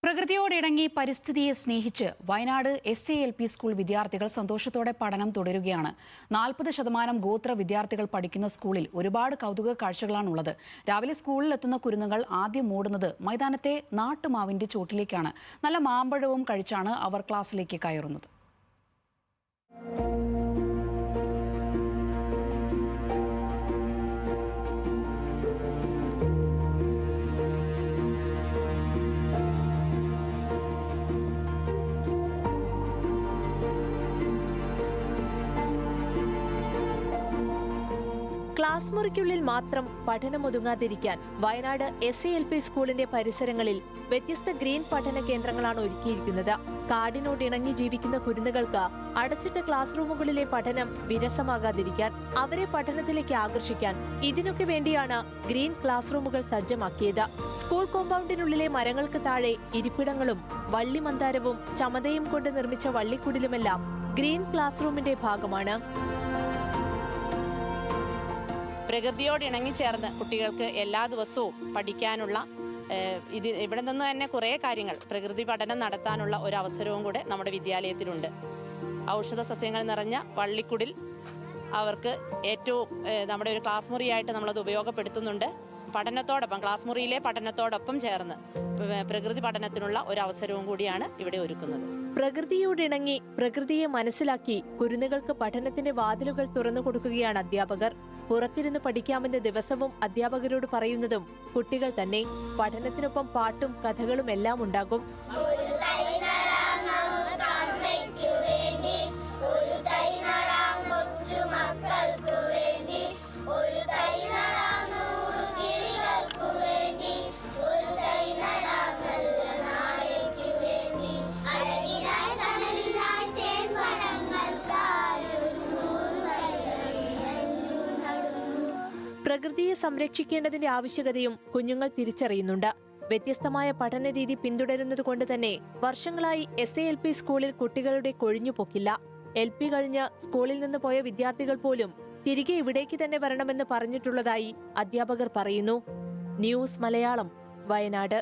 പ്രകൃതിയോടിണങ്ങി പരിസ്ഥിതിയെ സ്നേഹിച്ച് Wayanad SALP school വിദ്യാർത്ഥികൾ സന്തോഷത്തോടെ പഠനം തുടരുകയാണ്. 40% ഗോത്ര വിദ്യാർത്ഥികൾ പഠിക്കുന്ന സ്കൂളിൽ ഒരുപാട് കൗതുക കാഴ്ചകളാണുള്ളത്. രാവിലെ സ്കൂളിൽ എത്തുന്ന കുരുന്നുകൾ ആദ്യം ഓടുന്നത് മൈതാനത്തെ നാട്ടുമാവിന്റെ ചോട്ടിലേക്കാണ്. നല്ല മാമ്പഴവും കഴിച്ചാണ് അവർ ക്ലാസ്സിലേക്ക് കയറുന്നത്. ക്ലാസ് മുറിക്കുള്ളിൽ മാത്രം പഠനമൊതുങ്ങാതിരിക്കാൻ വയനാട് SALP സ്കൂളിന്റെ പരിസരങ്ങളിൽ വ്യത്യസ്ത ഗ്രീൻ പഠന കേന്ദ്രങ്ങളാണ് ഒരുക്കിയിരിക്കുന്നത്. കാടിനോടിണങ്ങി ജീവിക്കുന്ന കുരുന്നുകൾക്ക് അടച്ചിട്ട ക്ലാസ് റൂമുകളിലെ പഠനം വിരസമാകാതിരിക്കാൻ, അവരെ പഠനത്തിലേക്ക് ആകർഷിക്കാൻ ഇതിനൊക്കെ വേണ്ടിയാണ് ഗ്രീൻ ക്ലാസ് റൂമുകൾ സജ്ജമാക്കിയത്. സ്കൂൾ കോമ്പൗണ്ടിനുള്ളിലെ മരങ്ങൾക്ക് താഴെ ഇരിപ്പിടങ്ങളും വള്ളിമന്ദാരവും ചമതയും കൊണ്ട് നിർമ്മിച്ച വള്ളിക്കുടിലുമെല്ലാം ഗ്രീൻ ക്ലാസ് റൂമിന്റെ ഭാഗമാണ്. പ്രകൃതിയോട് ഇണങ്ങിച്ചേർന്ന് കുട്ടികൾക്ക് എല്ലാ ദിവസവും പഠിക്കാനുള്ള ഇവിടെ നിന്ന് തന്നെ കുറേ കാര്യങ്ങൾ പ്രകൃതി പഠനം നടത്താനുള്ള ഒരു അവസരവും കൂടെ നമ്മുടെ വിദ്യാലയത്തിലുണ്ട്. ഔഷധ സസ്യങ്ങൾ നിറഞ്ഞ വള്ളിക്കുടിൽ അവർക്ക് ഏറ്റവും നമ്മുടെ ഒരു ക്ലാസ് മുറിയായിട്ട് നമ്മളത് ഉപയോഗപ്പെടുത്തുന്നുണ്ട്. പഠനത്തോടൊപ്പം ക്ലാസ് മുറിയിലെ പഠനത്തോടൊപ്പം ചേർന്ന് പ്രകൃതി പഠനത്തിനുള്ള ഒരു അവസരവും കൂടിയാണ് ഇവിടെ ഒരുക്കുന്നത്. പ്രകൃതിയോടിണങ്ങി പ്രകൃതിയെ മനസ്സിലാക്കി കുരുന്നുകൾക്ക് പഠനത്തിന്റെ വാതിലുകൾ തുറന്നു കൊടുക്കുകയാണ് അധ്യാപകർ. പുറത്തിരുന്ന് പഠിക്കാമെന്ന് ദിവസവും അധ്യാപകരോട് പറയുന്നതും കുട്ടികൾ തന്നെ. പഠനത്തിനൊപ്പം പാട്ടും കഥകളും എല്ലാം ഉണ്ടാകും. പ്രകൃതിയെ സംരക്ഷിക്കേണ്ടതിന്റെ ആവശ്യകതയും കുഞ്ഞുങ്ങൾ തിരിച്ചറിയുന്നുണ്ട്. വ്യത്യസ്തമായ പഠനരീതി പിന്തുടരുന്നതുകൊണ്ട് തന്നെ വർഷങ്ങളായി SALP സ്കൂളിൽ കുട്ടികളുടെ കൊഴിഞ്ഞുപോക്കില്ല. LP കഴിഞ്ഞ് സ്കൂളിൽ നിന്ന് പോയ വിദ്യാർത്ഥികൾ പോലും തിരികെ ഇവിടേക്ക് തന്നെ വരണമെന്ന് പറഞ്ഞിട്ടുള്ളതായി അധ്യാപകർ പറയുന്നു. ന്യൂസ് മലയാളം, വയനാട്.